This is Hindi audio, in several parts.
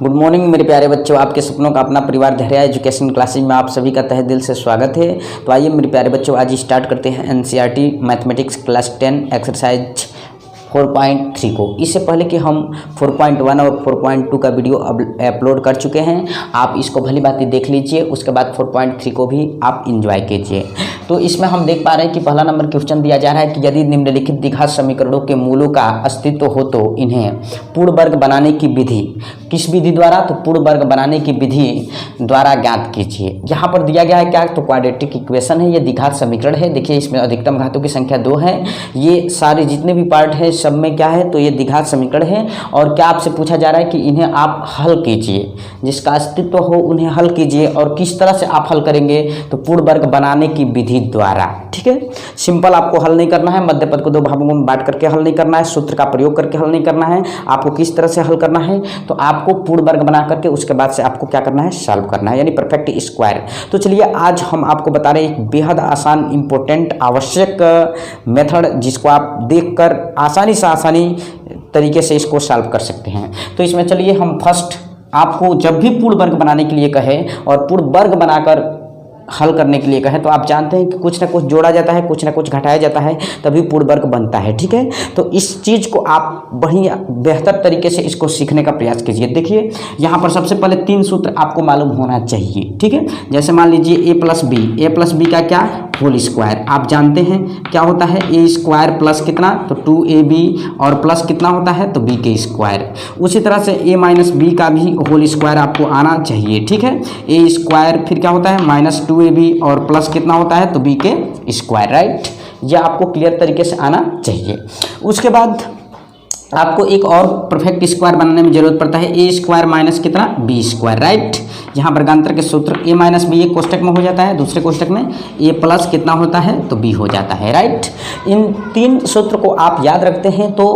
गुड मॉर्निंग मेरे प्यारे बच्चों, आपके सपनों का अपना परिवार धैर्य एजुकेशन क्लासेज में आप सभी का तहे दिल से स्वागत है। तो आइए मेरे प्यारे बच्चों, आज स्टार्ट करते हैं एनसीईआरटी मैथमेटिक्स क्लास 10 एक्सरसाइज 4.3 को। इससे पहले कि हम 4.1 और 4.2 का वीडियो अपलोड कर चुके हैं, आप इसको भली भांति देख लीजिए। उसके बाद 4.3 को भी आप इंजॉय कीजिए। तो इसमें हम देख पा रहे हैं कि पहला नंबर क्वेश्चन दिया जा रहा है कि यदि निम्नलिखित द्विघात समीकरणों के मूलों का अस्तित्व हो तो इन्हें पूर्ण वर्ग बनाने की विधि, किस विधि द्वारा? तो पूर्ण वर्ग बनाने की विधि द्वारा ज्ञात कीजिए। यहाँ पर दिया गया है क्या? तो क्वाड्रेटिक इक्वेशन है, ये द्विघात समीकरण है। देखिए इसमें अधिकतम घातों की संख्या 2 है। ये सारे जितने भी पार्ट है सब में क्या है? तो ये द्विघात समीकरण है। और क्या आपसे पूछा जा रहा है कि इन्हें आप हल कीजिए, जिसका अस्तित्व हो उन्हें हल कीजिए। और किस तरह से आप हल करेंगे? तो पूर्ण वर्ग बनाने की विधि द्वारा। ठीक है, सिंपल आपको हल नहीं करना है, मध्य पद को 2 भागों में बांट करके हल नहीं करना है, सूत्र का प्रयोग करके हल नहीं करना है। आपको किस तरह से हल करना है? तो आपको पूर्ण वर्ग बना करके उसके बाद से आपको क्या करना है? सॉल्व करना है, यानी परफेक्ट स्क्वायर। तो चलिए आज हम आपको बता रहे हैं एक बेहद आसान, इंपॉर्टेंट, आवश्यक मेथड, जिसको आप देखकर आसानी से आसानी तरीके से इसको सॉल्व कर सकते हैं। तो इसमें चलिए हम फर्स्ट, आपको जब भी पूर्ण वर्ग बनाने के लिए कहे और पूर्ण वर्ग बनाकर हल करने के लिए कहें तो आप जानते हैं कि कुछ ना कुछ जोड़ा जाता है, कुछ ना कुछ घटाया जाता है, तभी पूर्ण वर्ग बनता है। ठीक है, तो इस चीज़ को आप बढ़िया बेहतर तरीके से इसको सीखने का प्रयास कीजिए। देखिए यहाँ पर सबसे पहले 3 सूत्र आपको मालूम होना चाहिए। ठीक है, जैसे मान लीजिए a प्लस बी का क्या? Whole square. आप जानते हैं क्या होता है? ए स्क्वायर प्लस कितना? तो 2ab, और प्लस कितना होता है? तो b के स्क्वायर। उसी तरह से a माइनस बी का भी होल स्क्वायर आपको आना चाहिए। ठीक है, ए स्क्वायर फिर क्या होता है? माइनस 2ab, और प्लस कितना होता है? तो b के स्क्वायर। राइट, यह आपको क्लियर तरीके से आना चाहिए। उसके बाद आपको एक और परफेक्ट स्क्वायर बनाने में जरूरत पड़ता है, ए स्क्वायर माइनस कितना? B square. राइट, यहाँ वर्गांतर के सूत्र ए माइनस बी एक कोष्टक में हो जाता है, दूसरे कोष्टक में ए प्लस कितना होता है? तो बी हो जाता है। राइट, इन 3 सूत्र को आप याद रखते हैं तो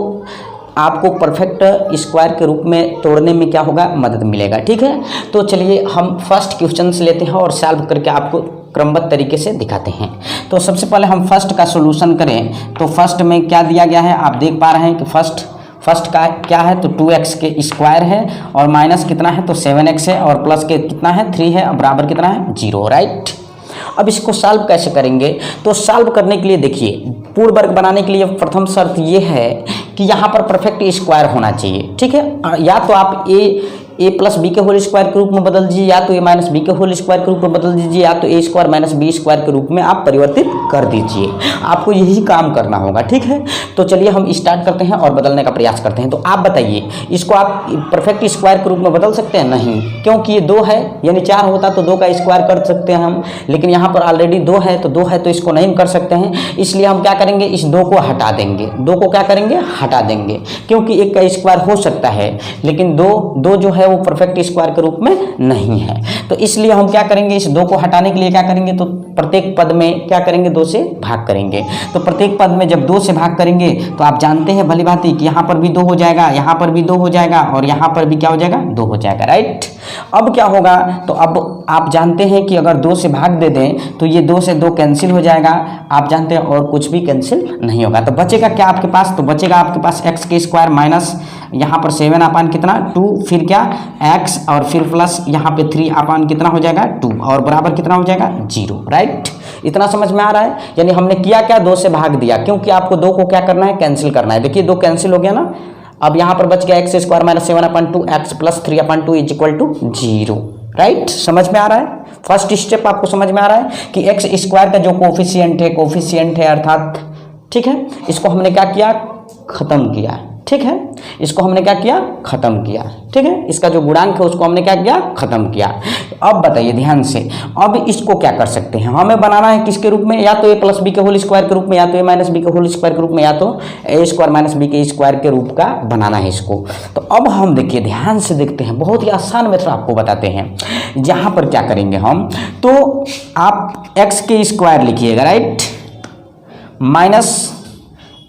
आपको परफेक्ट स्क्वायर के रूप में तोड़ने में क्या होगा? मदद मिलेगा। ठीक है, तो चलिए हम फर्स्ट क्वेश्चन से लेते हैं और सॉल्व करके आपको क्रमबद्ध तरीके से दिखाते हैं। तो सबसे पहले हम फर्स्ट का सॉल्यूशन करें तो फर्स्ट में क्या दिया गया है? आप देख पा रहे हैं कि फर्स्ट का क्या है? तो 2x के स्क्वायर है, और माइनस कितना है? तो 7x है, और प्लस के कितना है? 3 है, और बराबर कितना है? 0। राइट, अब इसको सॉल्व कैसे करेंगे? तो सॉल्व करने के लिए देखिए, पूर्ण वर्ग बनाने के लिए प्रथम शर्त ये है कि यहाँ पर परफेक्ट स्क्वायर होना चाहिए। ठीक है, या तो आप ए प्लस बी के होल स्क्वायर के रूप में बदल दीजिए, या तो ए माइनस बी के होल स्क्वायर के रूप में बदल दीजिए, या तो ए स्क्वायर माइनस बी स्क्वायर के रूप में आप परिवर्तित कर दीजिए। आपको यही काम करना होगा। ठीक है, तो चलिए हम स्टार्ट करते हैं और बदलने का प्रयास करते हैं। तो आप बताइए, इसको आप परफेक्ट स्क्वायर के रूप में बदल सकते हैं? नहीं, क्योंकि ये 2 है, यानी 4 होता तो 2 का स्क्वायर कर सकते हैं हम, लेकिन यहाँ पर ऑलरेडी 2 है, तो 2 है तो इसको नहीं कर सकते हैं। इसलिए हम क्या करेंगे? इस 2 को हटा देंगे। 2 को क्या करेंगे? हटा देंगे, क्योंकि 1 का स्क्वायर हो सकता है, लेकिन 2 जो है वो परफेक्ट स्क्वायर के रूप में नहीं है। तो इसलिए हम क्या करेंगे? इस 2 को हटाने के लिए क्या करेंगे? तो प्रत्येक पद में क्या करेंगे? 2 से भाग करेंगे। तो प्रत्येक पद में जब 2 से भाग करेंगे तो आप जानते हैं भली भांति कि यहाँ पर भी 2 हो जाएगा, यहाँ पर भी 2 हो जाएगा, और यहाँ पर भी क्या हो जाएगा? 2 हो जाएगा। राइट, अब क्या होगा? तो अब आप जानते हैं कि अगर 2 से भाग दे दें तो ये 2 से 2 कैंसिल हो जाएगा। आप जानते हैं, और कुछ भी कैंसिल नहीं होगा। तो बचेगा क्या आपके पास? तो बचेगा आपके पास x के स्क्वायर माइनस यहाँ पर 7 अपान कितना? 2, फिर क्या? x, और फिर प्लस यहाँ पे 3 अपान कितना हो जाएगा? 2, और बराबर कितना हो जाएगा? 0। राइट, इतना समझ में आ रहा है? यानी हमने किया क्या? 2 से भाग दिया, क्योंकि आपको 2 को क्या करना है? कैंसिल करना है। देखिए 2 कैंसिल हो गया ना। अब यहाँ पर बच गया x square minus 7 upon 2, x plus 3 upon 2 is equal to 0। Right, समझ में आ रहा है? फर्स्ट स्टेप आपको समझ में आ रहा है कि एक्स स्क्वायर का जो कोफिशिएंट है अर्थात, ठीक है, इसको हमने क्या किया? खत्म किया। ठीक है, इसको हमने क्या किया? खत्म किया। ठीक है, इसका जो गुणांक है उसको हमने क्या किया? खत्म किया। अब बताइए ध्यान से, अब इसको क्या कर सकते हैं? हमें बनाना है किसके रूप में? या तो ए प्लस बी के होल स्क्वायर के रूप में, या तो ए माइनस बी के होल स्क्वायर के रूप में, या तो ए स्क्वायर माइनस बी के स्क्वायर के रूप का बनाना है इसको। तो अब हम देखिए, ध्यान से देखते हैं, बहुत ही आसान मेथड आपको बताते हैं। यहाँ पर क्या करेंगे हम? तो आप एक्स के स्क्वायर लिखिएगा। राइट, माइनस,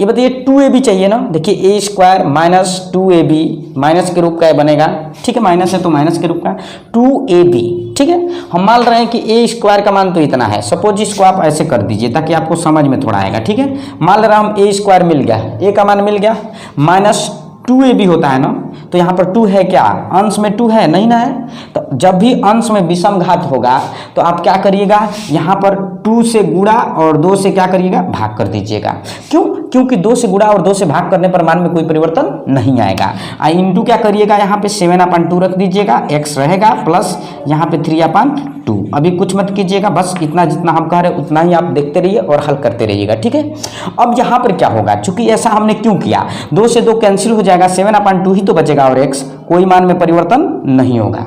ये बताइए 2ab चाहिए ना। देखिए ए स्क्वायर माइनस 2ab, माइनस के रूप का बनेगा। ठीक है, माइनस है तो माइनस के रूप का 2ab। ठीक है, हम मान रहे हैं कि ए स्क्वायर का मान तो इतना है। सपोज इसको आप ऐसे कर दीजिए ताकि आपको समझ में थोड़ा आएगा। ठीक है, मान ले रहा हम ए स्क्वायर मिल गया, ए का मान मिल गया, माइनस 2ab होता है ना, तो यहाँ पर 2 है क्या, अंश में 2 है नहीं ना है। तो जब भी अंश में विषम घात होगा तो आप क्या करिएगा, यहाँ पर 2 से गुणा और 2 से क्या करिएगा, भाग कर दीजिएगा। क्यों, क्योंकि 2 से गुणा और 2 से भाग करने पर मान में कोई परिवर्तन नहीं आएगा। इंटू क्या करिएगा, यहाँ पे 7/2 रख दीजिएगा, x रहेगा प्लस यहाँ पे 3/2। अभी कुछ मत कीजिएगा, बस इतना जितना हम कह रहे हैं उतना ही आप देखते रहिए और हल करते रहिएगा, ठीक है। अब यहाँ पर क्या होगा, चूंकि ऐसा हमने क्यों किया, 2 से 2 कैंसिल हो जाएगा, 7/2 ही तो बचेगा और x कोई मान में परिवर्तन नहीं होगा,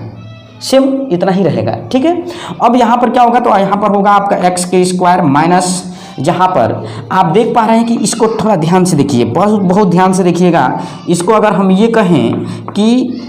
सेम इतना ही रहेगा, ठीक है। अब यहाँ पर क्या होगा, तो यहाँ पर होगा आपका x² माइनस, जहाँ पर आप देख पा रहे हैं कि इसको थोड़ा ध्यान से देखिए, बहुत ध्यान से देखिएगा। इसको अगर हम ये कहें कि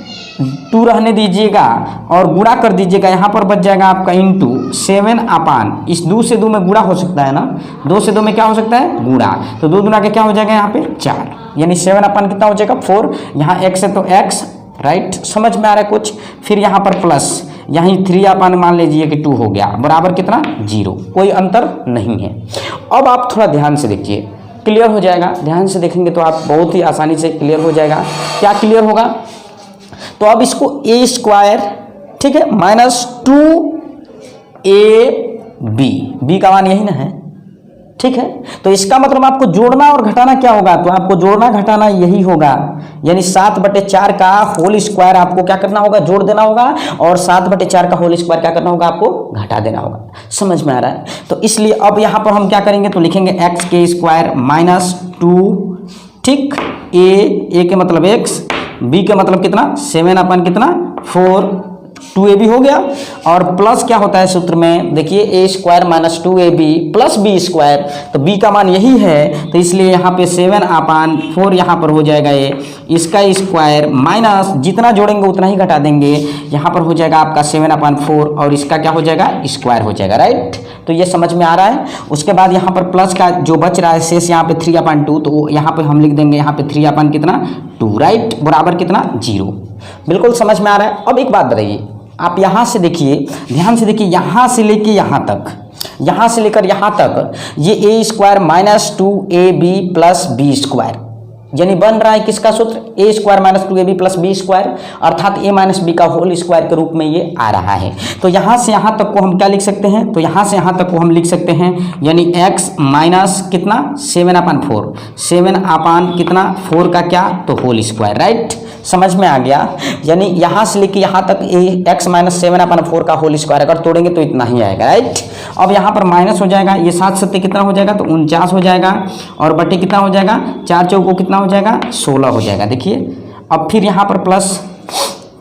2 रहने दीजिएगा और गुणा कर दीजिएगा, यहाँ पर बच जाएगा आपका इंटू 7/, इस 2 से 2 में गुणा हो सकता है ना, 2 से 2 में क्या हो सकता है, गुणा, तो 2 गुना के क्या हो जाएगा यहाँ पे 4, यानी 7/, कितना हो जाएगा 4, यहाँ x है तो x, राइट, समझ में आ रहा है कुछ। फिर यहाँ पर प्लस, यहाँ 3/, मान लीजिए कि 2 हो गया, बराबर कितना 0, कोई अंतर नहीं है। अब आप थोड़ा ध्यान से देखिए, क्लियर हो जाएगा, ध्यान से देखेंगे तो आप बहुत ही आसानी से क्लियर हो जाएगा। क्या क्लियर होगा, तो अब इसको a², ठीक है, माइनस 2ab का मान यही ना है, ठीक है। तो इसका मतलब आपको जोड़ना और घटाना क्या होगा, तो आपको जोड़ना घटाना यही होगा, यानी 7/4 का होल स्क्वायर आपको क्या करना होगा, जोड़ देना होगा, और 7/4 का होल स्क्वायर क्या करना होगा, आपको घटा देना होगा। समझ में आ रहा है, तो इसलिए अब यहाँ पर हम क्या करेंगे, तो लिखेंगे x² माइनस 2, ठीक, a के मतलब x, b के मतलब कितना 7/, कितना 4, 2ab हो गया, और प्लस क्या होता है सूत्र में, देखिए a² minus 2ab plus b², तो b का मान यही है, तो इसलिए यहाँ पे 7/4 यहाँ पर हो जाएगा ये, इसका स्क्वायर माइनस जितना जोड़ेंगे उतना ही घटा देंगे, यहाँ पर हो जाएगा आपका 7/4 और इसका क्या हो जाएगा, स्क्वायर हो जाएगा, राइट। तो ये समझ में आ रहा है। उसके बाद यहाँ पर प्लस का जो बच रहा है शेष यहाँ पे 3/2, तो यहाँ पे हम लिख देंगे यहाँ पे 3/, कितना 2, राइट, बराबर कितना 0। बिल्कुल समझ में आ रहा है। अब एक बात बताइए, आप यहाँ से देखिए, ध्यान से देखिए, यहाँ से लेके यहाँ तक, यहाँ से लेकर यहाँ तक ये a² minus 2ab plus b², यानी बन रहा है किसका सूत्र, a² minus 2ab plus b², अर्थात a माइनस b का होल स्क्वायर के रूप में ये आ रहा है। तो यहाँ से यहाँ तक को हम क्या लिख सकते हैं, तो यहाँ से यहाँ तक को हम लिख सकते हैं, यानी x माइनस कितना 7/4, 7/ कितना 4 का क्या, तो होल स्क्वायर, राइट, समझ में आ गया। यानी यहाँ से लेके यहाँ तक x माइनस 7/4 का होल स्क्वायर अगर तोड़ेंगे तो इतना ही आएगा, राइट। अब यहाँ पर माइनस हो जाएगा, ये 7 7 कितना हो जाएगा, तो 49 हो जाएगा, और बटे कितना हो जाएगा, 4 चौको कितना हो जाएगा, 16 हो जाएगा। देखिए अब फिर यहाँ पर प्लस,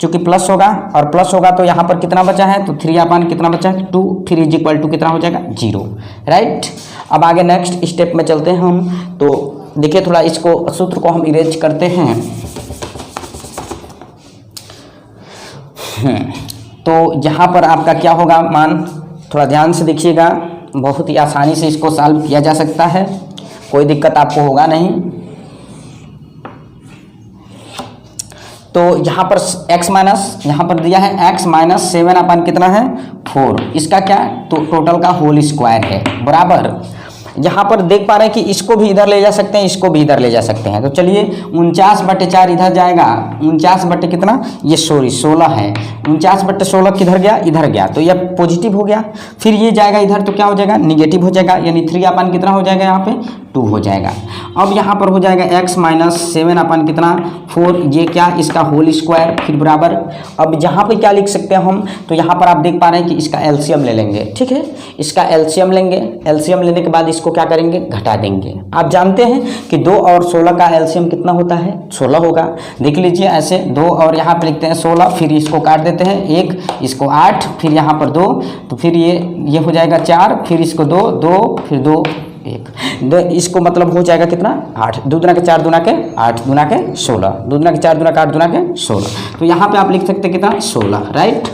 चूंकि प्लस होगा और प्लस होगा तो यहाँ पर कितना बचा है, तो 3/, कितना बचा है 2, फिर इज इक्वल टू कितना हो जाएगा 0, राइट। अब आगे नेक्स्ट स्टेप में चलते हैं हम। तो देखिए थोड़ा इसको सूत्र को हम इरेज करते हैं। तो यहाँ पर आपका क्या होगा मान, थोड़ा ध्यान से देखिएगा, बहुत ही आसानी से इसको सॉल्व किया जा सकता है, कोई दिक्कत आपको होगा नहीं। तो यहाँ पर x माइनस, यहाँ पर दिया है x माइनस 7/, कितना है 4, इसका क्या, तो टोटल का होल स्क्वायर है, बराबर। यहाँ पर देख पा रहे हैं कि इसको भी इधर ले जा सकते हैं, इसको भी इधर ले जा सकते हैं। तो चलिए 49/4 इधर जाएगा, 49 बटे कितना, ये 16 है, 49/16 किधर गया, इधर गया, तो यह पॉजिटिव हो गया। फिर ये जाएगा इधर तो क्या हो जाएगा, निगेटिव हो जाएगा, यानी 3/, कितना हो जाएगा यहाँ पे 2 हो जाएगा। अब यहाँ पर हो जाएगा x माइनस 7/, कितना 4, ये क्या, इसका होल स्क्वायर, फिर बराबर। अब यहाँ पे क्या लिख सकते हैं हम, तो यहाँ पर आप देख पा रहे हैं कि इसका एलसीएम ले लेंगे, ठीक है, इसका एलसीएम लेंगे, एलसीएम लेने के बाद इसको क्या करेंगे, घटा देंगे। आप जानते हैं कि 2 और 16 का एलसीएम कितना होता है, 16 होगा। देख लीजिए ऐसे 2 और यहाँ पे लिखते हैं 16, फिर इसको काट देते हैं 1, इसको 8, फिर यहाँ पर 2, तो फिर ये हो जाएगा 4, फिर इसको 2, 2, फिर 2, 1, इसको मतलब हो जाएगा कितना 8, 2 दूना के 4 दूना के 8, दूना के 16, 2 दूना के 4 दूना के 8, दूना के 16। तो यहाँ पे आप लिख सकते हैं कितना 16, राइट।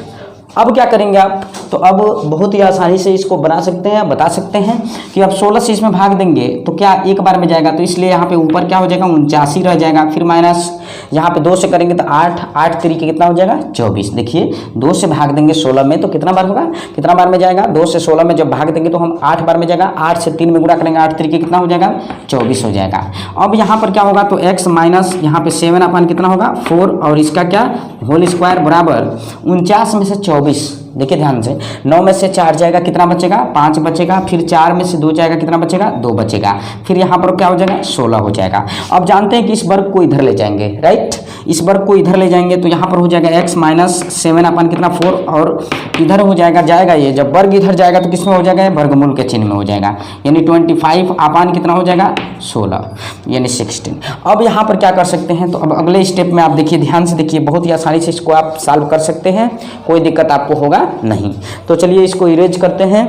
अब क्या करेंगे आप, तो अब बहुत ही आसानी से इसको बना सकते हैं, बता सकते हैं कि अब 16 से इसमें भाग देंगे तो क्या एक बार में जाएगा, तो इसलिए यहाँ पे ऊपर क्या हो जाएगा 79 रह जाएगा, फिर माइनस यहाँ पे 2 से करेंगे तो 8, 8 तरीके कितना हो जाएगा 24। देखिए 2 से भाग देंगे 16 में तो कितना बार होगा, कितना बार में जाएगा, 2 से 16 में जब भाग देंगे तो हम 8 बार में जाएगा, 8 से 3 में गुणा करेंगे, 8 तरीके कितना हो जाएगा 24 हो जाएगा। अब यहाँ पर क्या होगा तो x माइनस यहाँ पे 7 अपान कितना होगा 4 और इसका क्या होल स्क्वायर बराबर 49 में से 24। देखिए ध्यान से 9 में से 4 जाएगा कितना बचेगा 5 बचेगा, फिर 4 में से 2 जाएगा कितना बचेगा 2 बचेगा, फिर यहाँ पर क्या हो जाएगा 16 हो जाएगा। अब जानते हैं कि इस वर्ग को इधर ले जाएंगे, राइट, इस वर्ग को इधर ले जाएंगे तो यहाँ पर हो जाएगा x माइनस 7 अपन कितना 4 और इधर हो जाएगा ये जब वर्ग इधर जाएगा तो किस में हो जाएगा वर्गमूल के चिन्ह में हो जाएगा, यानी 25 अपान कितना हो जाएगा 16 यानी 16। अब यहाँ पर क्या कर सकते हैं तो अब अगले स्टेप में आप देखिए ध्यान से देखिए, बहुत ही आसानी से इसको आप सॉल्व कर सकते हैं, कोई दिक्कत आपको होगा नहीं। तो चलिए इसको इरेज करते हैं,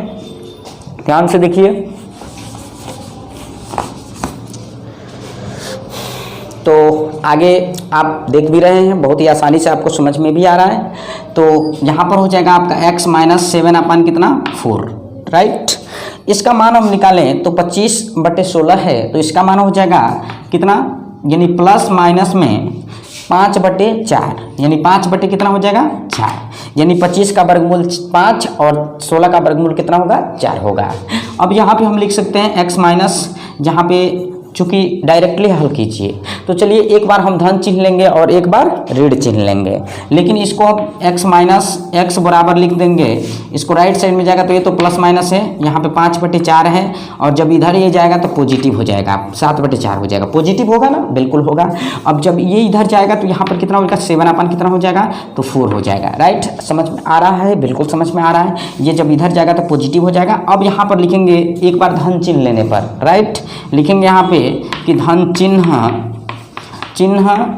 ध्यान से देखिए। तो आगे आप देख भी रहे हैं, बहुत ही आसानी से आपको समझ में भी आ रहा है। तो यहाँ पर हो जाएगा आपका x माइनस 7 अपान कितना 4, राइट। इसका मान हम निकालें तो 25/16 है तो इसका मान हो जाएगा कितना, यानी प्लस माइनस में 5/4 यानी 5 बटे कितना हो जाएगा 4, यानी 25 का वर्गमूल 5 और 16 का वर्गमूल कितना होगा 4 होगा। अब यहाँ पे हम लिख सकते हैं x माइनस, जहाँ पे चूँकि डायरेक्टली हल कीजिए तो चलिए एक बार हम धन चिन्ह लेंगे और एक बार ऋण चिन्ह लेंगे, लेकिन इसको अब x माइनस x बराबर लिख देंगे, इसको राइट साइड में जाएगा तो ये तो प्लस माइनस है, यहाँ पे 5/4 है और जब इधर ये जाएगा तो पॉजिटिव हो जाएगा 7/4 हो जाएगा, पॉजिटिव होगा ना, बिल्कुल होगा। अब जब ये इधर जाएगा तो यहाँ पर कितना होगा 7 अपन कितना हो जाएगा तो 4 हो जाएगा, राइट। समझ में आ रहा है, बिल्कुल समझ में आ रहा है। ये जब इधर जाएगा तो पॉजिटिव हो जाएगा। अब यहाँ पर लिखेंगे एक बार धन चिन्ह लेने पर, राइट, लिखेंगे यहाँ पे कि धन चिन्ह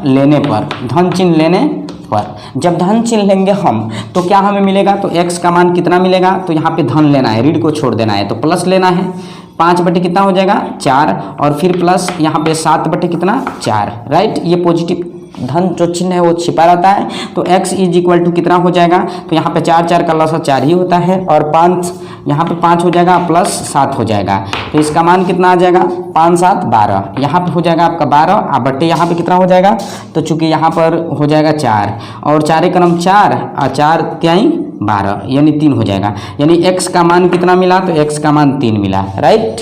लेने पर, धन चिन्ह लेने पर जब धन चिन्ह लेंगे हम तो क्या हमें मिलेगा तो x का मान कितना मिलेगा, तो यहाँ पे धन लेना है, ऋण को छोड़ देना है तो प्लस लेना है, 5 बटे कितना हो जाएगा 4 और फिर प्लस यहाँ पे 7 बटे कितना 4, राइट। ये पॉजिटिव धन जो चिन्ह है वो छिपा रहता है तो x इज इक्वल टू कितना हो जाएगा, तो यहाँ पे 4 का लसा 4 ही होता है और 5 यहाँ पे 5 हो जाएगा प्लस 7 हो जाएगा, तो इसका मान कितना आ जाएगा 5 7 12, यहाँ पे हो जाएगा आपका 12 और बट्टे यहाँ पे कितना हो जाएगा, तो चूंकि यहाँ पर हो जाएगा 4 और 4 का नाम 4 और 4 त्याई 12 यानी 3 हो जाएगा, यानी x का मान कितना मिला तो x का मान 3 मिला, राइट।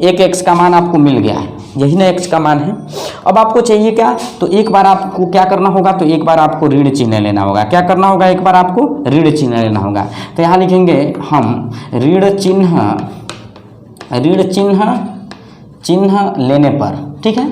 एक x का मान आपको मिल गया, यही ना x का मान है। अब आपको चाहिए क्या, तो एक बार आपको क्या करना होगा, तो एक बार आपको ऋण चिन्ह लेना होगा। क्या करना होगा, एक बार आपको ऋण चिन्ह लेना होगा। तो यहाँ लिखेंगे हम ऋण चिन्ह लेने पर, ठीक है,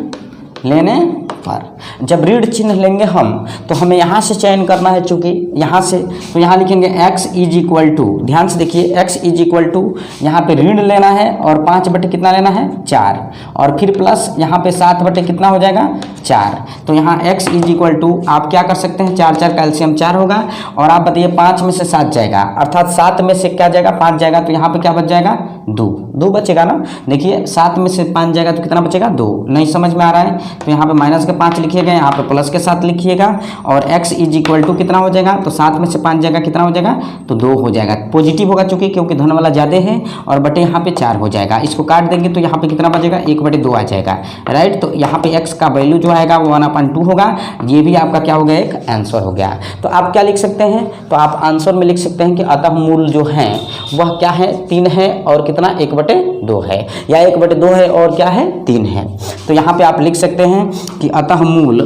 लेने पर जब ऋण चिन्ह लेंगे हम तो हमें यहाँ से चयन करना है, चूँकि यहाँ से, तो यहाँ लिखेंगे x इज इक्वल टू, ध्यान से देखिए x इज इक्वल टू, यहाँ पे ऋण लेना है और 5 बटे कितना लेना है 4 और फिर प्लस यहाँ पे 7 बटे कितना हो जाएगा 4, तो यहाँ x इज इक्वल टू आप क्या कर सकते हैं 4 4 का एलसीएम 4 होगा और आप बताइए 5 में से 7 जाएगा अर्थात 7 में से क्या जाएगा 5 जाएगा, तो यहाँ पे क्या बच जाएगा 2 बचेगा ना। देखिए 7 में से 5 जाएगा तो कितना बचेगा 2, नहीं समझ में आ रहा है तो यहाँ पे माइनस के 5 लिखिएगा, यहाँ पे प्लस के 7 लिखिएगा और x इज इक्वल टू कितना हो जाएगा, तो 7 में से 5 जाएगा कितना हो जाएगा तो 2 हो जाएगा, पॉजिटिव होगा चूंकि क्योंकि धन वाला ज़्यादा है और बटे यहाँ पे 4 हो जाएगा। इसको काट देंगे तो यहाँ पे कितना बचेगा 1/2 आ जाएगा, राइट। तो यहाँ पे x का वैल्यू जो आएगा वो 1/2 होगा, ये भी आपका क्या हो गया एक आंसर हो गया। तो आप क्या लिख सकते हैं, तो आप आंसर में लिख सकते हैं कि अतः मूल जो है वह क्या है 3 है और कितना 1/2 है, या 1/2 है और क्या है 3 है। तो यहाँ पे आप लिख सकते हैं कि अतः मूल,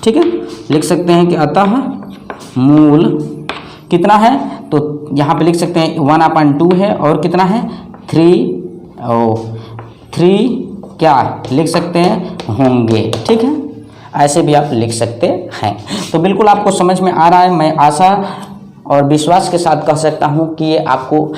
ठीक है, लिख सकते हैं कि अतः मूल कितना है, तो यहाँ पे लिख सकते हैं 1/2 है और कितना है 3 क्या लिख सकते हैं होंगे, ठीक है, ऐसे भी आप लिख सकते हैं। तो बिल्कुल आपको समझ में आ रहा है, मैं आशा और विश्वास के साथ कह सकता हूँ कि ये आपको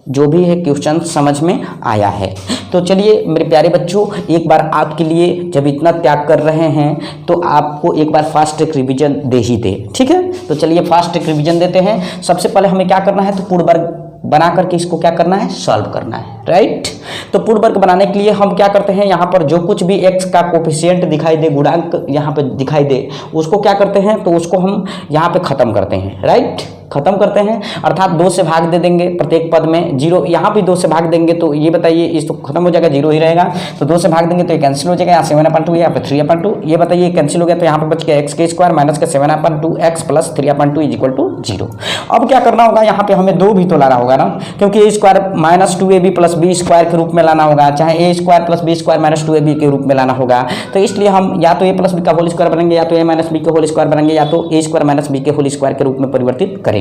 जो भी है क्वेश्चन समझ में आया है। तो चलिए मेरे प्यारे बच्चों, एक बार आपके लिए जब इतना त्याग कर रहे हैं तो आपको एक बार फास्ट ट्रैक रिवीजन दे ही दे, ठीक है। तो चलिए फास्ट ट्रैक रिवीजन देते हैं। सबसे पहले हमें क्या करना है, तो पूर्ण वर्ग बना करके इसको क्या करना है, सॉल्व करना है। राइट। तो पूर्ण वर्ग बनाने के लिए हम क्या करते हैं, यहाँ पर जो कुछ भी x का कोफिशिएंट दिखाई दे, गुणांक यहाँ पे दिखाई दे, उसको क्या करते हैं, तो उसको हम यहाँ पे खत्म करते हैं, राइट, खत्म करते हैं, अर्थात 2 से भाग दे देंगे प्रत्येक पद में, 0 यहाँ भी 2 से भाग देंगे तो ये बताइए इस तो खत्म हो जाएगा, 0 ही रहेगा, तो 2 से भाग देंगे तो ये कैंसिल हो जाएगा, यहाँ 7/2 या फिर 3/2, ये बताइए कैंसिल हो गया, तो यहाँ पर बच गया x² माइनस का 7/2x plus 3/2 is equal to 0। अब क्या करना होगा, यहाँ पे हमें 2 भी तो लाना होगा ना, क्योंकि a² minus 2ab plus b² के रूप में लाना होगा, चाहे a² plus b² minus 2ab के रूप में लाना होगा, तो इसलिए हम या तो a प्लस b का होल स्क्वायर बनेंगे, या तो a माइनस b के होल स्क्वायर बनेंगे, या तो a² माइनस b के होल स्क्वायर के रूप में परिवर्तित करेंगे।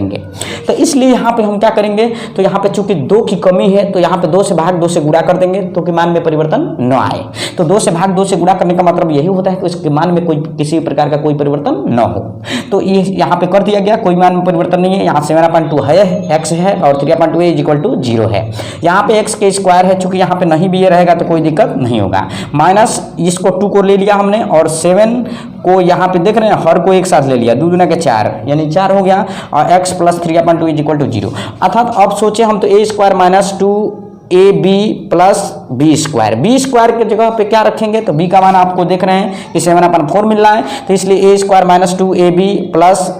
तो इसलिए यहाँ पे हम क्या करेंगे, तो यहाँ पे चूंकि 2 की कमी है तो यहाँ पे 2 से भाग 2 से गुणा कर देंगे तो कि मान में परिवर्तन न आए। तो 2 से भाग 2 से गुणा करने का मतलब यही होता है कि उसके मान में कोई किसी प्रकार का कोई परिवर्तन न हो। तो ये यहाँ पे कर दिया गया, कोई मान में परिवर्तन नहीं है, यहाँ 7/2 है, x है और 3/2 इज इक्वल टू 0 है। यहाँ पे x के स्क्वायर है, चूंकि यहाँ पे नहीं भी ये रहेगा तो कोई दिक्कत नहीं होगा, माइनस इसको 2 को ले लिया हमने और 7 को यहाँ पे देख रहे हैं हर को एक साथ ले लिया, 2 दूना के 4 यानी 4 हो गया और x plus 3/2 is equal to 0। अर्थात अब सोचे हम तो a² minus 2ab plus b² की जगह पे क्या रखेंगे, तो b का मान आपको देख रहे हैं कि 7/4 मिल रहा है, तो इसलिए a² माइनस 2ab प्लस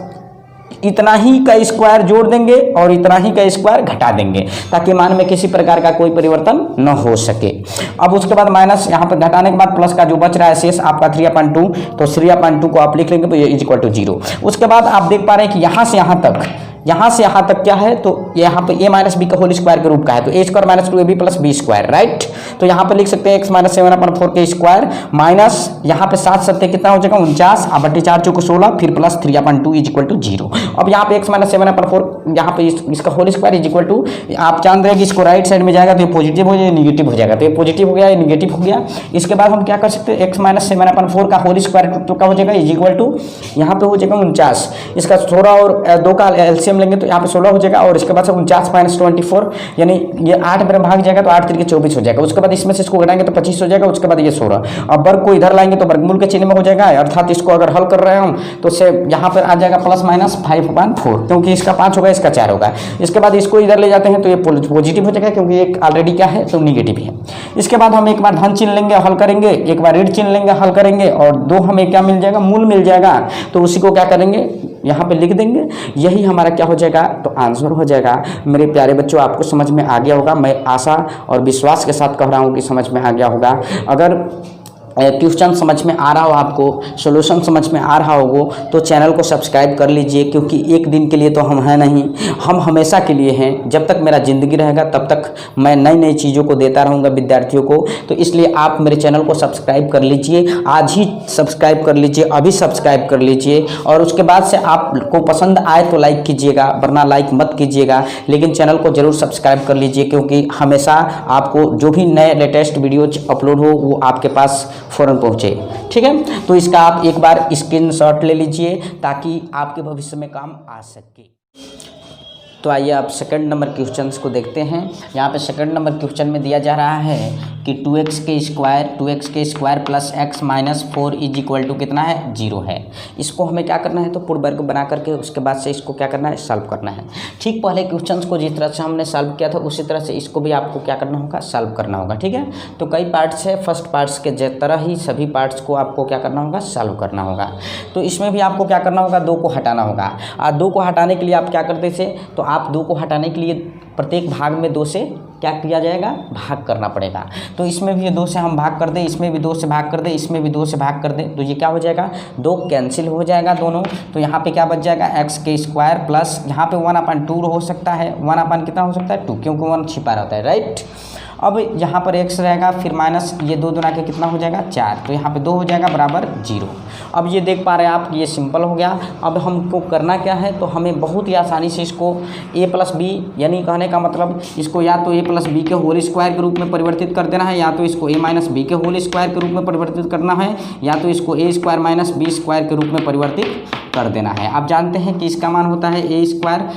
इतना ही का स्क्वायर जोड़ देंगे और इतना ही का स्क्वायर घटा देंगे ताकि मान में किसी प्रकार का कोई परिवर्तन न हो सके। अब उसके बाद माइनस यहाँ पर घटाने के बाद प्लस का जो बच रहा है शेष आपका 3/2, तो 3/2 को आप लिख लेंगे तो ये इज इक्वल टू 0। उसके बाद आप देख पा रहे हैं कि यहाँ से यहाँ तक क्या है, तो यहाँ पे a माइनस b का होल स्क्वायर के रूप का है, तो a² minus 2ab plus b², right. तो यहाँ पे लिख सकते हैं x माइनस 7/4 के स्क्वायर माइनस यहाँ पे 7 7 कितना हो जाएगा 49 और 4 चौको 16 फिर प्लस 3/2 इज इक्वल टू 0। अब यहाँ पे x माइनस 7/4 यहाँ पे इसका whole square is equal to, आप जान रहे हैं कि इसको राइट साइड में जाएगा तो ये पॉजिटिव हो जाएगा, निगेटिव हो जाएगा, तो ये पॉजिटिव हो गया, ये निगेटिव हो गया। इसके बाद हम क्या कर सकते हैं, x माइनस 7/4 का होल स्क्वायर तो क्या हो जाएगा इज इक्वल टू, यहाँ पे हो जाएगा 49, इसका 16 और 2 का एलसीएम लेंगे तो यहाँ पे 16 हो जाएगा और इसके बाद से 49 माइनस 24 यानी ये 8 में भाग जाएगा तो 8 3 24 हो जाएगा। उसके बाद इसमें से इसको घटाएंगे तो 25 हो जाएगा, उसके बाद ये 16। अब वर्ग को इधर लाएंगे तो वर्गमूल के चिन्ह में हो जाएगा, अर्थात इसको अगर हल कर रहे हैं हम तो से यहाँ पर आ जाएगा प्लस माइनस 5/4, क्योंकि इसका 5 होगा इसका 4 होगा। इसके बाद इसको इधर ले जाते हैं तो ये पॉजिटिव हो जाएगा क्योंकि एक ऑलरेडी क्या है तो निगेटिव है। इसके बाद हम एक बार धन चिन्ह लेंगे हल करेंगे, एक बार ऋण चिन्ह लेंगे हल करेंगे और 2 हमें क्या मिल जाएगा, मूल मिल जाएगा, तो उसी को क्या करेंगे यहाँ पे लिख देंगे, यही हमारा क्या हो जाएगा तो आंसर हो जाएगा। मेरे प्यारे बच्चों आपको समझ में आ गया होगा, मैं आशा और विश्वास के साथ कह रहा हूँ कि समझ में आ गया होगा। अगर क्वेश्चन समझ में आ रहा हो, आपको सॉल्यूशन समझ में आ रहा होगा तो चैनल को सब्सक्राइब कर लीजिए, क्योंकि एक दिन के लिए तो हम हैं नहीं, हम हमेशा के लिए हैं। जब तक मेरा ज़िंदगी रहेगा तब तक मैं नई नई चीज़ों को देता रहूँगा विद्यार्थियों को। तो इसलिए आप मेरे चैनल को सब्सक्राइब कर लीजिए, आज ही सब्सक्राइब कर लीजिए, अभी सब्सक्राइब कर लीजिए। और उसके बाद से आपको पसंद आए तो लाइक कीजिएगा, वरना लाइक मत कीजिएगा, लेकिन चैनल को ज़रूर सब्सक्राइब कर लीजिए, क्योंकि हमेशा आपको जो भी नए लेटेस्ट वीडियोज अपलोड हो वो आपके पास फ़ौरन पहुँचे। ठीक है, तो इसका आप एक बार स्क्रीनशॉट ले लीजिए ताकि आपके भविष्य में काम आ सके। तो आइए आप सेकंड नंबर क्वेश्चंस को देखते हैं। यहाँ पे सेकंड नंबर क्वेश्चन में दिया जा रहा है कि 2x के square plus x minus 4 is equal to कितना है 0 है। इसको हमें क्या करना है तो पूर्ण वर्ग बना करके उसके बाद से इसको क्या करना है सॉल्व करना है। ठीक पहले क्वेश्चंस को जिस तरह से हमने सॉल्व किया था उसी तरह से इसको भी आपको क्या करना होगा सॉल्व करना होगा। ठीक है, तो कई पार्ट्स है, फर्स्ट पार्ट्स के तरह ही सभी पार्ट्स को आपको क्या करना होगा सॉल्व करना होगा। तो इसमें भी आपको क्या करना होगा 2 को हटाना होगा। और 2 को हटाने के लिए आप क्या करते थे, तो आप 2 को हटाने के लिए प्रत्येक भाग में 2 से क्या किया जाएगा भाग करना पड़ेगा। तो इसमें भी ये 2 से हम भाग कर दें, इसमें भी 2 से भाग कर दें, इसमें भी 2 से भाग कर दें, तो ये क्या हो जाएगा 2 कैंसिल हो जाएगा दोनों। तो यहाँ पे क्या बच जाएगा x के स्क्वायर प्लस यहाँ पे 1/2 हो सकता है, 1/ कितना हो सकता है 2, क्योंकि 1 छिपा रहता है, राइट। अब यहाँ पर x रहेगा, फिर माइनस ये 2 दूना के कितना हो जाएगा 4, तो यहाँ पे 2 हो जाएगा बराबर 0। अब ये देख पा रहे हैं आप, ये सिंपल हो गया। अब हमको करना क्या है, तो हमें बहुत ही आसानी से इसको a प्लस बी, यानी कहने का मतलब इसको या तो a प्लस बी के होल स्क्वायर के रूप में परिवर्तित कर देना है, या तो इसको a माइनस बी के होल स्क्वायर के रूप में परिवर्तित करना है, या तो इसको a square minus B square के रूप में परिवर्तित कर देना है। आप जानते हैं कि इसका मान होता है a square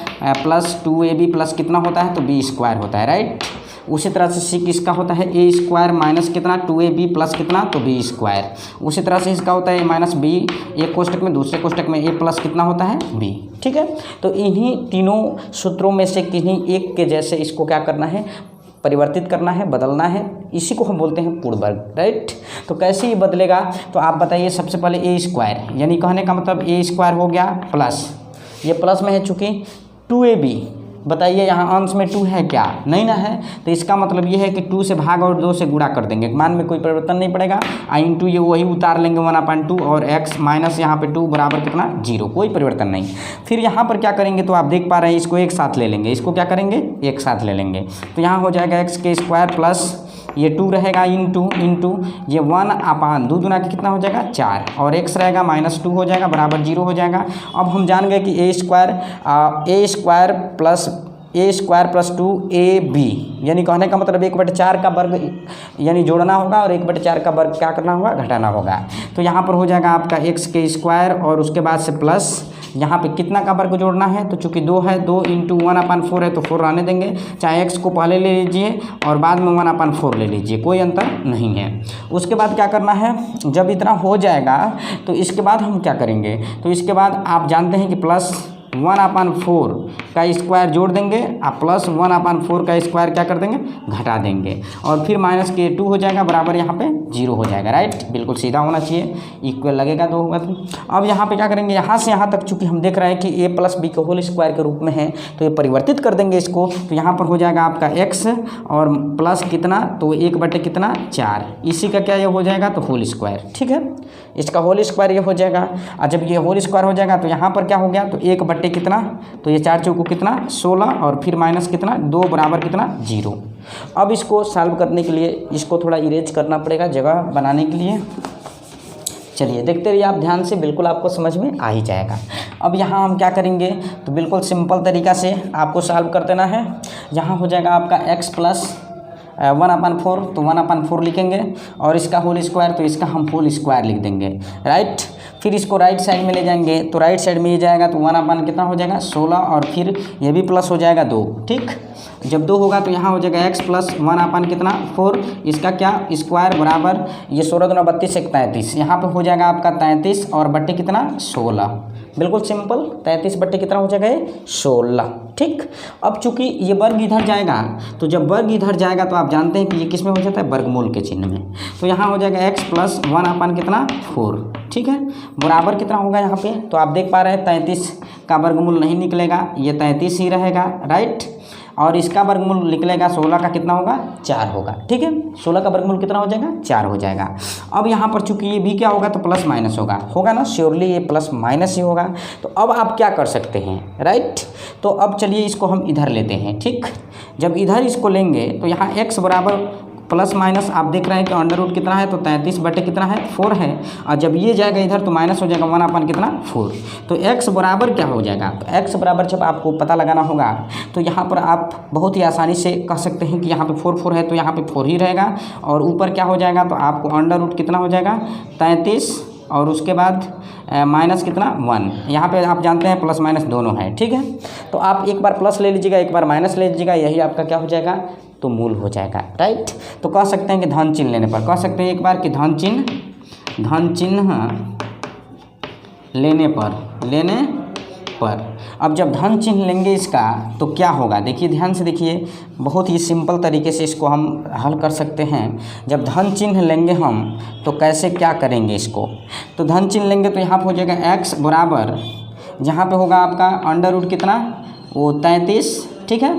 plus 2ab plus कितना होता है तो b स्क्वायर होता है, राइट। उसी तरह से सीक इसका होता है a स्क्वायर माइनस कितना 2ab प्लस कितना तो b स्क्वायर। उसी तरह से इसका होता है a माइनस b, एक कोष्टक में, दूसरे कोष्टक में a प्लस कितना होता है b। ठीक है, तो इन्हीं तीनों सूत्रों में से किन्हीं एक के जैसे इसको क्या करना है परिवर्तित करना है, बदलना है, इसी को हम बोलते हैं पूर्ण वर्ग, राइट। तो कैसे ये बदलेगा, तो आप बताइए। सबसे पहले ए स्क्वायर, यानी कहने का मतलब ए स्क्वायर हो गया प्लस, ये प्लस में है चूँकि 2ab, बताइए यहाँ अंश में 2 है क्या, नहीं ना है, तो इसका मतलब ये है कि 2 से भाग और 2 से गुणा कर देंगे, मान में कोई परिवर्तन नहीं पड़ेगा। इंटू ये वही उतार लेंगे 1/2 और x माइनस यहाँ पे 2 बराबर कितना 0, कोई परिवर्तन नहीं। फिर यहाँ पर क्या करेंगे, तो आप देख पा रहे हैं इसको एक साथ ले लेंगे, इसको क्या करेंगे एक साथ ले लेंगे, तो यहाँ हो जाएगा x के स्क्वायर प्लस ये 2 रहेगा इंटू ये 1/2 दूना के कितना हो जाएगा 4 और x रहेगा -2 हो जाएगा बराबर 0 हो जाएगा। अब हम जान गए कि ए स्क्वायर प्लस 2ab, यानी कहने का मतलब 1/4 का वर्ग यानी जोड़ना होगा और 1/4 का वर्ग क्या करना होगा, घटाना होगा। तो यहाँ पर हो जाएगा आपका x के स्क्वायर और उसके बाद से प्लस यहाँ पे कितना का वर्ग जोड़ना है, तो चूंकि 2 है, 2 इंटू 1/4 है तो 4 रहने देंगे, चाहे x को पहले ले लीजिए और बाद में 1/4 ले लीजिए, कोई अंतर नहीं है। उसके बाद क्या करना है, जब इतना हो जाएगा तो इसके बाद हम क्या करेंगे, तो इसके बाद आप जानते हैं कि प्लस 1/4 का स्क्वायर जोड़ देंगे, आप प्लस 1/4 का स्क्वायर क्या कर देंगे, घटा देंगे, और फिर माइनस के 2 हो जाएगा बराबर यहाँ पे 0 हो जाएगा, राइट। बिल्कुल सीधा होना चाहिए, इक्वल लगेगा 2 होगा तो। अब यहाँ पे क्या करेंगे, यहाँ से यहाँ तक चूंकि हम देख रहे हैं कि a प्लस बी का होल स्क्वायर के रूप में है, तो ये परिवर्तित कर देंगे इसको, तो यहाँ पर हो जाएगा आपका x और प्लस कितना, तो 1/4, इसी का क्या ये हो जाएगा, तो होल स्क्वायर, ठीक है, इसका होल स्क्वायर ये हो जाएगा। और जब ये होल स्क्वायर हो जाएगा तो यहाँ पर क्या हो गया, तो 1 कितना, तो ये 4 चौको कितना 16 और फिर माइनस कितना 2 बराबर कितना 0। अब इसको सॉल्व करने के लिए इसको थोड़ा इरेज करना पड़ेगा जगह बनाने के लिए। चलिए देखते रहिए आप ध्यान से, बिल्कुल आपको समझ में आ ही जाएगा। अब यहाँ हम क्या करेंगे, तो बिल्कुल सिंपल तरीक़ा से आपको सॉल्व कर देना है। यहाँ हो जाएगा आपका x प्लस 1/4, तो 1/4 लिखेंगे और इसका होल स्क्वायर, तो इसका हम होल स्क्वायर लिख देंगे, राइट। फिर इसको राइट साइड में ले जाएंगे, तो राइट साइड में ये जाएगा तो 1/, कितना हो जाएगा 16 और फिर ये भी प्लस हो जाएगा 2, ठीक। जब 2 होगा तो यहाँ हो जाएगा x प्लस 1/, कितना 4, इसका क्या स्क्वायर बराबर ये 16 दूना 32 एक 33, यहाँ पे हो जाएगा आपका 33 और बट्टे कितना 16, बिल्कुल सिंपल 33 बट्टे कितना हो जाएगा 16, ठीक। अब चूंकि ये वर्ग इधर जाएगा, तो जब वर्ग इधर जाएगा तो आप जानते हैं कि ये किस में हो जाता है, वर्गमूल के चिन्ह में, तो यहाँ हो जाएगा x प्लस 1/, कितना 4, ठीक है, बराबर कितना होगा यहाँ पे, तो आप देख पा रहे हैं 33 का वर्गमूल नहीं निकलेगा, ये 33 ही रहेगा, राइट। और इसका वर्गमूल निकलेगा 16 का कितना होगा 4 होगा, ठीक है, 16 का वर्गमूल कितना हो जाएगा 4 हो जाएगा। अब यहाँ पर चूंकि ये भी क्या होगा, तो प्लस माइनस होगा ना, श्योरली ये प्लस माइनस ही होगा। तो अब आप क्या कर सकते हैं, राइट। तो अब चलिए इसको हम इधर लेते हैं, ठीक। जब इधर इसको लेंगे तो यहाँ x बराबर प्लस माइनस आप देख रहे हैं कि अंडर रूट कितना है, तो 33 बटे कितना है 4 है, और जब ये जाएगा इधर तो माइनस हो जाएगा 1/, कितना 4, तो x बराबर क्या हो जाएगा, तो x बराबर जब आपको पता लगाना होगा तो यहाँ पर आप बहुत ही आसानी से कह सकते हैं कि यहाँ पे 4 है तो यहाँ पे 4 ही रहेगा, और ऊपर क्या हो जाएगा, तो आपको अंडर रूट कितना हो जाएगा 33 और उसके बाद माइनस कितना 1, यहाँ पे आप जानते हैं प्लस माइनस दोनों है, ठीक है। तो आप एक बार प्लस ले लीजिएगा, एक बार माइनस ले लीजिएगा, यही आपका क्या हो जाएगा, तो मूल हो जाएगा, राइट। तो कह सकते हैं कि धन चिन्ह लेने पर, कह सकते हैं एक बार कि धन चिन्ह लेने पर। अब जब धन चिन्ह लेंगे इसका तो क्या होगा, देखिए ध्यान से देखिए, बहुत ही सिंपल तरीके से इसको हम हल कर सकते हैं। जब धन चिन्ह लेंगे हम तो कैसे क्या करेंगे इसको, तो धन चिन्ह लेंगे तो यहाँ पर हो जाएगा x बराबर, जहाँ पे होगा आपका अंडर रूट कितना वो 33, ठीक है,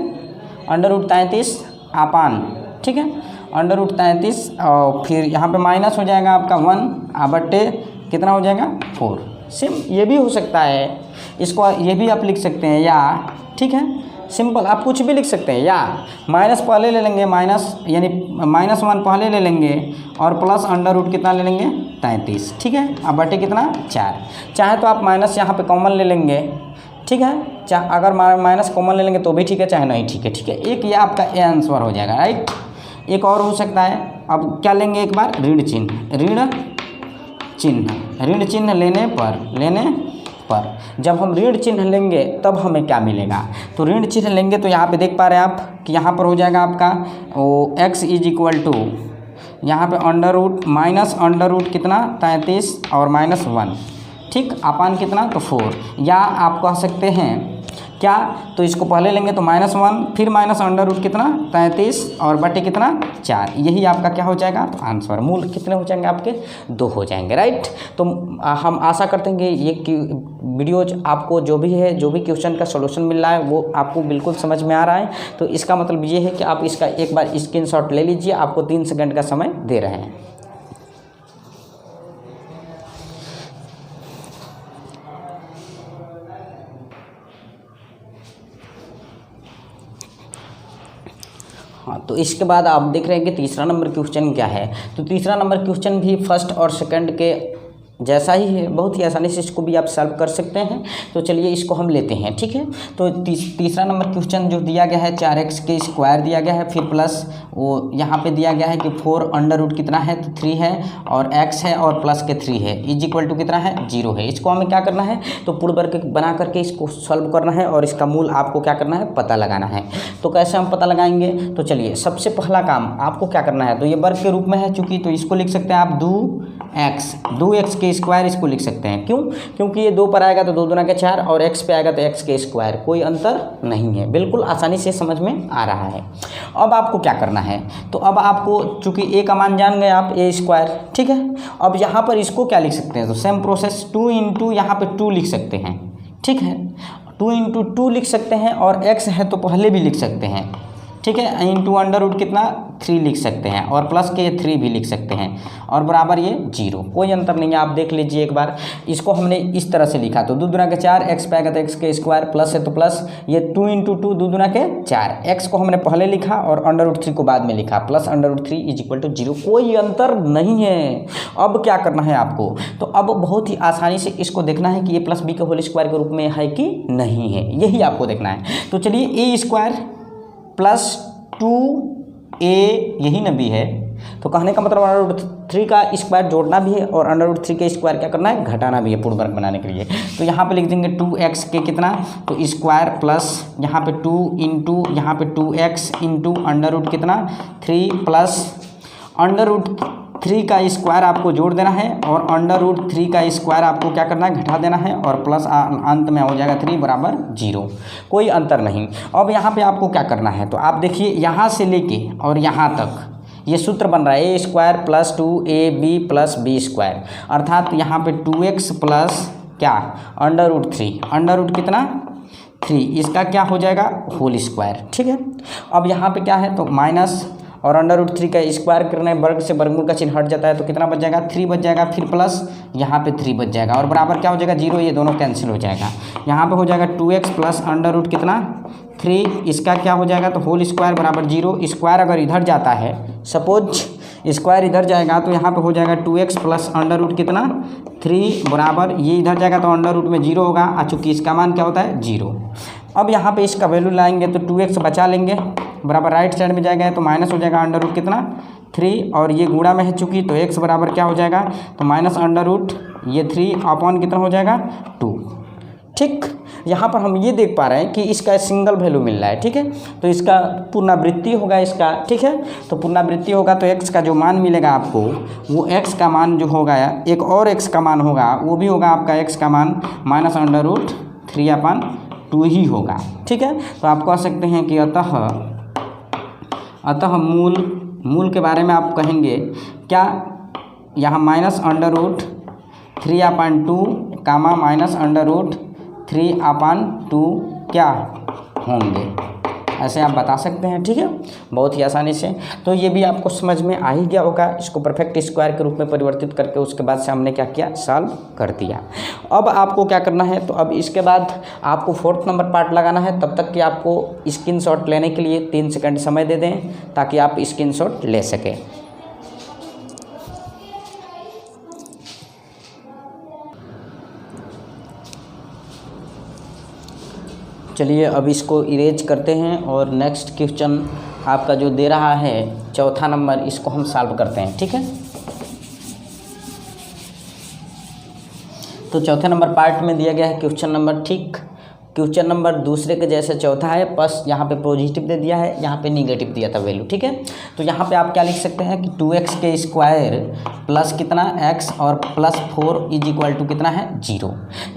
अंडर रूट 33 अपान, ठीक है, अंडर रूट 33 और फिर यहाँ पे माइनस हो जाएगा आपका 1 बट्टे कितना हो जाएगा 4। सिम ये भी हो सकता है, इसको ये भी आप लिख सकते हैं, या ठीक है सिंपल आप कुछ भी लिख सकते हैं, या माइनस पहले ले लेंगे, माइनस यानी -1 पहले ले लेंगे और प्लस अंडर रूट कितना ले लेंगे 33, ठीक है, अब बटे कितना 4, चाहे तो आप माइनस यहाँ पे कॉमन ले लेंगे, ठीक है, अगर माइनस कॉमन ले लेंगे तो भी ठीक है, चाहे नहीं ठीक है, एक ये आपका ए आंसर हो जाएगा, राइट। एक और हो सकता है, अब क्या लेंगे एक बार ऋण चिन्ह लेने पर जब हम ऋण चिन्ह लेंगे तब हमें क्या मिलेगा, तो ऋण चिन्ह लेंगे तो यहाँ पे देख पा रहे हैं आप कि यहाँ पर हो जाएगा आपका वो x इज इक्वल टू यहाँ पे अंडर रूट कितना 33 और -1, ठीक, अपान कितना तो 4, या आप कह सकते हैं क्या, तो इसको पहले लेंगे तो -1 फिर माइनस अंडर रूट कितना 33 और बटे कितना 4, यही आपका क्या हो जाएगा, तो आंसर मूल कितने हो जाएंगे आपके 2 हो जाएंगे, राइट। तो हम आशा करते हैं कि ये वीडियोज आपको जो भी क्वेश्चन का सॉल्यूशन मिल रहा है वो आपको बिल्कुल समझ में आ रहा है। तो इसका मतलब ये है कि आप इसका एक बार स्क्रीनशॉट ले लीजिए, आपको 3 सेकंड का समय दे रहे हैं। हाँ, तो इसके बाद आप देख रहे हैं कि तीसरा नंबर क्वेश्चन क्या है। तो तीसरा नंबर क्वेश्चन भी फर्स्ट और सेकंड के जैसा ही है, बहुत ही आसानी से इसको भी आप सॉल्व कर सकते हैं। तो चलिए इसको हम लेते हैं, ठीक है। तो तीसरा नंबर क्वेश्चन जो दिया गया है 4x के स्क्वायर दिया गया है, फिर प्लस वो यहाँ पे दिया गया है कि 4 अंडर रूट कितना है, तो 3 है और x है और प्लस के 3 है, इज इक्वल टू कितना है 0 है। इसको हमें क्या करना है, तो पूर्ण वर्ग बना करके इसको सॉल्व करना है और इसका मूल आपको क्या करना है, पता लगाना है। तो कैसे हम पता लगाएंगे, तो चलिए सबसे पहला काम आपको क्या करना है, तो ये वर्ग के रूप में है चूँकि, तो इसको लिख सकते हैं आप 2x के स्क्वायर इसको लिख सकते हैं। क्यों, क्योंकि ये 2 पर आएगा तो 2 दूना के 4 और x पे आएगा तो x के स्क्वायर, कोई अंतर नहीं है, बिल्कुल आसानी से समझ में आ रहा है। अब आपको क्या करना है, तो अब आपको चूंकि a का मान जान गए आप a स्क्वायर, ठीक है। अब यहाँ पर इसको क्या लिख सकते हैं, तो सेम प्रोसेस 2 इंटू यहाँ पर 2 लिख सकते हैं, ठीक है। 2 इंटू 2 लिख सकते हैं और x है तो पहले भी लिख सकते हैं, ठीक है। इंटू अंडर रूट कितना 3 लिख सकते हैं और प्लस के 3 भी लिख सकते हैं और बराबर ये 0, कोई अंतर नहीं है। आप देख लीजिए एक बार, इसको हमने इस तरह से लिखा तो 2 दूना के 4 x पे आएगा तो x के स्क्वायर, प्लस है तो प्लस, ये 2 इंटू 2 2 दूना के 4, x को हमने पहले लिखा और अंडर रूट 3 को बाद में लिखा, plus under root 3 is equal to 0, कोई अंतर नहीं है। अब क्या करना है आपको, तो अब बहुत ही आसानी से इसको देखना है कि ये प्लस बी के होल स्क्वायर के रूप में है कि नहीं है, यही आपको देखना है। तो चलिए a स्क्वायर प्लस 2a यही ना b है, तो कहने का मतलब अंडर रूट 3 का स्क्वायर जोड़ना भी है और अंडर रूट 3 के स्क्वायर क्या करना है, घटाना भी है पूर्ण वर्ग बनाने के लिए। तो यहाँ पे लिख देंगे 2x के कितना, तो स्क्वायर प्लस यहाँ पे 2 इंटू यहाँ पे 2x इंटू अंडर रूट कितना 3 प्लस अंडर रूट 3 का स्क्वायर आपको जोड़ देना है और अंडर रूट 3 का स्क्वायर आपको क्या करना है, घटा देना है और प्लस अंत में हो जाएगा 3 बराबर 0, कोई अंतर नहीं। अब यहाँ पे आपको क्या करना है, तो आप देखिए यहाँ से लेके और यहाँ तक ये सूत्र बन रहा है a square plus 2ab plus b square, अर्थात यहाँ पे 2x प्लस क्या अंडर रूट 3, अंडर रूट कितना 3, इसका क्या हो जाएगा होल स्क्वायर, ठीक है। अब यहाँ पे क्या है, तो माइनस और अंडर रूट 3 का स्क्वायर करने वर्ग से वर्गमूल का चिन्ह हट जाता है तो कितना बच जाएगा 3 बच जाएगा, फिर प्लस यहाँ पे 3 बच जाएगा और बराबर क्या हो जाएगा 0, ये दोनों कैंसिल हो जाएगा। यहाँ पे हो जाएगा 2x प्लस अंडर रूट कितना 3, इसका क्या हो जाएगा, तो होल स्क्वायर बराबर 0। स्क्वायर अगर इधर जाता है, सपोज स्क्वायर इधर जाएगा तो यहाँ पे हो जाएगा 2x प्लस अंडर रूट कितना 3 बराबर, ये इधर जाएगा तो अंडर रूट में 0 होगा, चूँकि इसका मान क्या होता है 0। अब यहाँ पे इसका वैल्यू लाएंगे तो 2x बचा लेंगे बराबर राइट साइड में जाएगा तो माइनस हो जाएगा अंडर रूट कितना 3 और ये गुणा में है चूँकि, तो x बराबर क्या हो जाएगा, तो माइनस अंडर रूट ये 3 अपॉन कितना हो जाएगा 2, ठीक। यहाँ पर हम ये देख पा रहे हैं कि इसका सिंगल वैल्यू मिल रहा है, ठीक है। तो इसका पुनरावृत्ति होगा इसका, ठीक है। तो पुनरावृत्ति होगा तो x का जो मान मिलेगा आपको, वो x का मान जो होगा एक और x का मान होगा, वो भी होगा आपका x का मान माइनस अंडर रूट 3/2 ही होगा, ठीक है। तो आप कह सकते हैं कि अतः मूल के बारे में आप कहेंगे क्या, यहाँ minus under root 3/2 comma minus under root 3/2 क्या होंगे, ऐसे आप बता सकते हैं, ठीक है, बहुत ही आसानी से। तो ये भी आपको समझ में आ ही गया होगा। इसको परफेक्ट स्क्वायर के रूप में परिवर्तित करके उसके बाद से हमने क्या किया, सॉल्व कर दिया। अब आपको क्या करना है, तो अब इसके बाद आपको 4th नंबर पार्ट लगाना है। तब तक कि आपको स्क्रीनशॉट लेने के लिए 3 सेकंड समय दे दें ताकि आप स्क्रीनशॉट ले सकें। चलिए अब इसको इरेज करते हैं और नेक्स्ट क्वेश्चन आपका जो दे रहा है 4था नंबर, इसको हम सॉल्व करते हैं, ठीक है। तो 4थे नंबर पार्ट में दिया गया है क्वेश्चन नंबर ठीक क्वेश्चन नंबर दूसरे के जैसे चौथा है, बस यहाँ पे पॉजिटिव दे दिया है, यहाँ पे निगेटिव दिया था वैल्यू। ठीक है, तो यहाँ पे आप क्या लिख सकते हैं कि 2x के स्क्वायर प्लस कितना x और प्लस 4 इज इक्वल टू कितना है 0।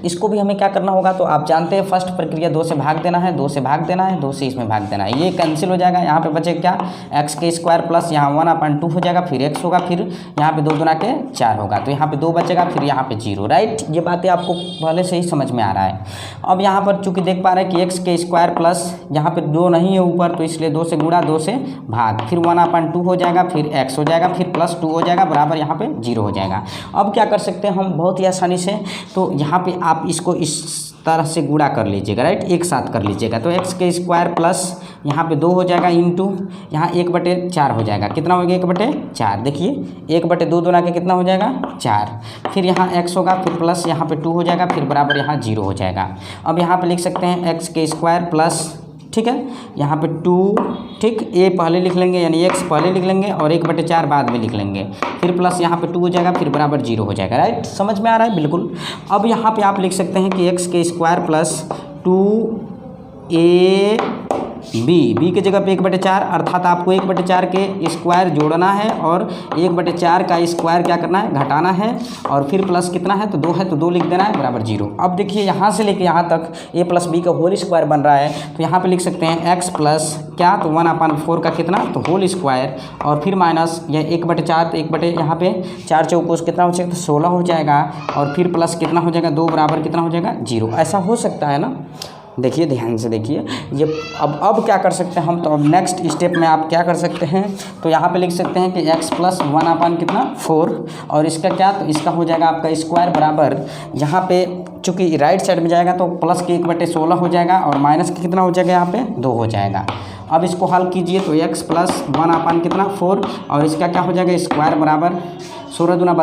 इसको भी हमें क्या करना होगा, तो आप जानते हैं फर्स्ट प्रक्रिया 2 से भाग देना है, 2 से भाग देना है, 2 से इसमें भाग देना है, ये कैंसिल हो जाएगा। यहाँ पे बचे क्या, x के स्क्वायर प्लस यहाँ 1/2 हो जाएगा, फिर x होगा, फिर यहाँ पे 2 दूना के 4 होगा, तो यहाँ पे 2 बचेगा, फिर यहाँ पे 0। राइट, ये बातें आपको पहले से ही समझ में आ रहा है। अब यहाँ पर चूंकि देख पा रहे हैं कि x के स्क्वायर प्लस यहाँ पे 2 नहीं है ऊपर, तो इसलिए 2 से गुणा, 2 से भाग, फिर 1/2 हो जाएगा, फिर x हो जाएगा, फिर प्लस 2 हो जाएगा, बराबर यहाँ पे 0 हो जाएगा। अब क्या कर सकते हैं हम बहुत ही आसानी से, तो यहाँ पे आप इसको इस तरह से गुणा कर लीजिएगा। राइट, एक साथ कर लीजिएगा, तो x के स्क्वायर प्लस यहाँ पे 2 हो जाएगा इंटू यहाँ 1/4 हो जाएगा। कितना हो गया 1/4, देखिए 1/2 दूना के कितना हो जाएगा 4, फिर यहाँ x होगा, फिर प्लस यहाँ पे 2 हो जाएगा, फिर बराबर यहाँ 0 हो जाएगा। अब यहाँ पे लिख सकते हैं x के स्क्वायर प्लस, ठीक है, यहाँ पे 2, ठीक, a पहले लिख लेंगे यानी x पहले लिख लेंगे और 1/4 बाद में लिख लेंगे, फिर प्लस यहाँ पे 2 हो जाएगा, फिर बराबर 0 हो जाएगा। राइट, समझ में आ रहा है बिल्कुल। अब यहाँ पे आप लिख सकते हैं कि x के स्क्वायर प्लस 2ab की जगह पे 1/4, अर्थात आपको 1/4 के स्क्वायर जोड़ना है और 1/4 का स्क्वायर क्या करना है, घटाना है, और फिर प्लस कितना है, तो 2 है, तो 2 लिख देना है, बराबर 0। अब देखिए यहाँ से लेके यहाँ तक a प्लस b का होल स्क्वायर बन रहा है, तो यहाँ पे लिख सकते हैं x प्लस क्या, तो 1/4 का कितना, तो होल स्क्वायर, और फिर माइनस यह 1/4, तो 1 यहाँ पे 4 चौकोस कितना हो जाएगा, तो 16 हो जाएगा, और फिर प्लस कितना हो जाएगा 2 बराबर कितना हो जाएगा 0। ऐसा हो सकता है ना, देखिए ध्यान से देखिए ये। अब क्या कर सकते हैं हम, तो अब नेक्स्ट स्टेप में आप क्या कर सकते हैं, तो यहाँ पे लिख सकते हैं कि x प्लस 1/4, और इसका क्या, तो इसका हो जाएगा आपका स्क्वायर बराबर, यहाँ पे चूँकि राइट साइड में जाएगा तो प्लस के 1/16 हो जाएगा, और माइनस के कितना हो जाएगा, यहाँ पे 2 हो जाएगा। अब इसको हल कीजिए तो x प्लस 1/4, और इसका क्या हो जाएगा स्क्वायर बराबर 16 दूना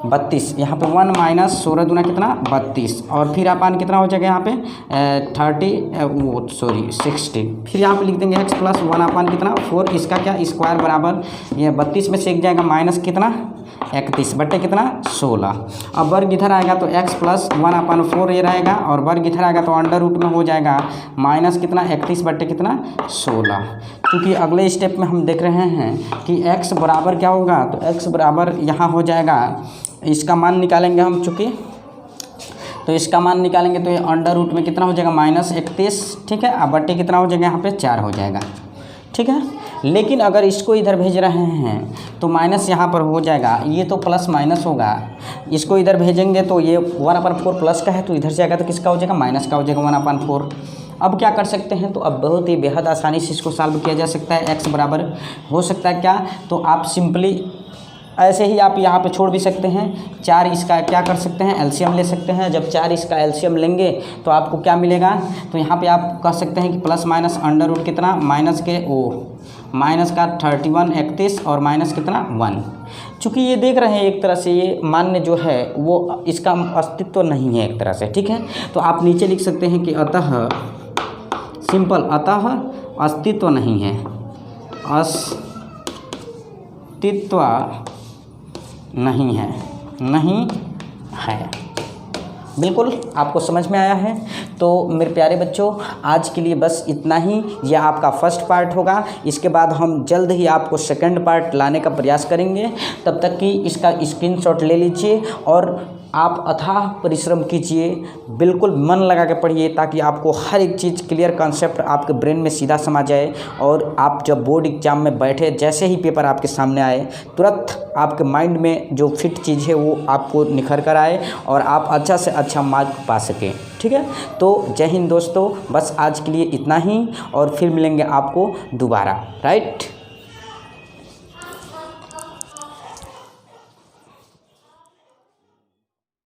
32, यहाँ पे 1 माइनस 16 दूना कितना 32, और फिर अपान कितना हो जाएगा यहाँ पे 60, फिर यहाँ पे लिख देंगे x प्लस 1/4 कितना 4, इसका क्या स्क्वायर बराबर, ये 32 में से एक जाएगा माइनस कितना 31 बटे कितना 16। अब वर्ग इधर आएगा तो x प्लस 1/4 ये रहेगा, और वर्ग इधर आएगा तो अंडर रूट में हो जाएगा माइनस कितना 31 बटे कितना 16। क्योंकि अगले स्टेप में हम देख रहे हैं कि x बराबर क्या होगा, तो x बराबर यहाँ हो जाएगा, इसका मान निकालेंगे हम, चूँकि तो इसका मान निकालेंगे तो ये अंडर रूट में कितना हो जाएगा -31, ठीक है, अब बट्टे कितना हो जाएगा यहाँ पे 4 हो जाएगा, ठीक है। लेकिन अगर इसको इधर भेज रहे हैं तो माइनस यहाँ पर हो जाएगा, ये तो प्लस माइनस होगा, इसको इधर भेजेंगे तो ये 1/4 प्लस का है, तो इधर जाएगा तो किसका हो जाएगा, माइनस का हो जाएगा 1/4। अब क्या कर सकते हैं, तो अब बहुत ही बेहद आसानी से इसको सॉल्व किया जा सकता है। x बराबर हो सकता है क्या, तो आप सिंपली ऐसे ही आप यहाँ पे छोड़ भी सकते हैं, 4 इसका क्या कर सकते हैं, एलसीएम ले सकते हैं। जब 4 इसका एलसीएम लेंगे तो आपको क्या मिलेगा, तो यहाँ पे आप कह सकते हैं कि प्लस माइनस अंडर रूट कितना माइनस का 31 31 और माइनस कितना 1। चूँकि ये देख रहे हैं एक तरह से ये मान्य जो है वो इसका अस्तित्व नहीं है एक तरह से, ठीक है। तो आप नीचे लिख सकते हैं कि अतः सिंपल, अतः अस्तित्व नहीं है, अस्तित्व नहीं है, नहीं है। बिल्कुल आपको समझ में आया है। तो मेरे प्यारे बच्चों आज के लिए बस इतना ही, यह आपका फर्स्ट पार्ट होगा। इसके बाद हम जल्द ही आपको सेकंड पार्ट लाने का प्रयास करेंगे। तब तक कि इसका स्क्रीनशॉट ले लीजिए और आप अथाह परिश्रम कीजिए, बिल्कुल मन लगा के पढ़िए ताकि आपको हर एक चीज़ क्लियर कॉन्सेप्ट आपके ब्रेन में सीधा समा जाए, और आप जब बोर्ड एग्जाम में बैठे जैसे ही पेपर आपके सामने आए तुरंत आपके माइंड में जो फिट चीज़ है वो आपको निखर कर आए और आप अच्छा से अच्छा मार्क पा सकें, ठीक है। तो जय हिंद दोस्तों, बस आज के लिए इतना ही और फिर मिलेंगे आपको दोबारा, राइट।